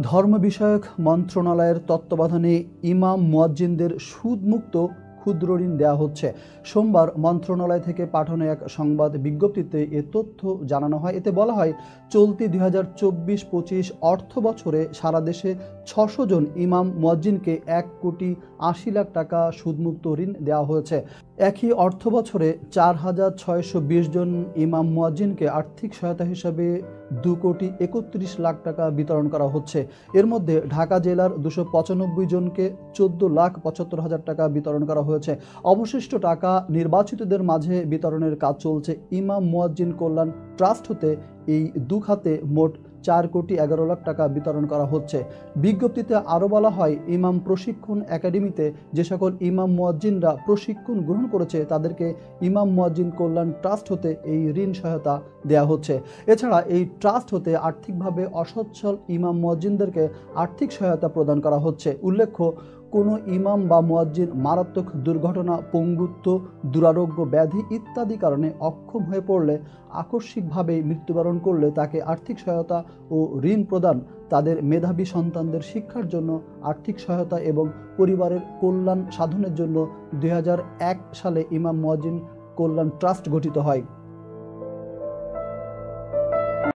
ধর্ম বিষয়ক মন্ত্রণালয়ের তত্ত্বাবধানে ইমাম মুয়াজ্জিনদের সুদমুক্ত ক্ষুদ্র ঋণ দেওয়া হচ্ছে। সোমবার মন্ত্রণালয় থেকে পাঠানো এক সংবাদ বিজ্ঞপ্তিতে এ তথ্য জানানো হয়। এতে বলা হয়, চলতি 2024-25 অর্থ বছরে সারা দেশে 600 জন ইমাম মুয়াজ্জিনকে 1,80,00,000 টাকা সুদমুক্ত ঋণ দেওয়া হয়েছে। একই অর্থ বছরে 4,620 জন ইমাম মুয়াজ্জিনকে আর্থিক সহায়তা হিসাবে 2,31,00,000 টাকা বিতরণ করা হচ্ছে। এর মধ্যে ঢাকা জেলার 295 জনকে 14,75,000 টাকা বিতরণ করা হয়েছে। অবশিষ্ট টাকা নির্বাচিতদের মাঝে বিতরণের কাজ চলছে। ইমাম মুয়াজ্জিন কল্যাণ ট্রাস্ট হতে এই খাতে মোট 4,11,00,000 টাকা বিতরণ করা হচ্ছে। বিজ্ঞপ্তিতে আরও বলা হয়, ইমাম প্রশিক্ষণ একাডেমিতে যে সকল ইমাম মুয়াজ্জিনরা প্রশিক্ষণ গ্রহণ করেছে তাদেরকে ইমাম মুয়াজ্জিন কল্যাণ ট্রাস্ট হতে এই ঋণ সহায়তা দেওয়া হচ্ছে। এছাড়া এই ট্রাস্ট হতে আর্থিকভাবে অসচ্ছল ইমাম মুয়াজ্জিনদেরকে আর্থিক সহায়তা প্রদান করা হচ্ছে। উল্লেখ্য, কোনো ইমাম বা মুয়াজ্জিন মারাত্মক দুর্ঘটনা, পঙ্গুত্ব, দুরারোগ্য ব্যাধি ইত্যাদি কারণে অক্ষম হয়ে পড়লে, আকস্মিকভাবে মৃত্যুবরণ করলে তাকে আর্থিক সহায়তা ও ঋণ প্রদান, তাদের মেধাবী সন্তানদের শিক্ষার জন্য আর্থিক সহায়তা এবং পরিবারের কল্যাণ সাধনের জন্য 2001 সালে ইমাম মুয়াজ্জিন কল্যাণ ট্রাস্ট গঠিত হয়।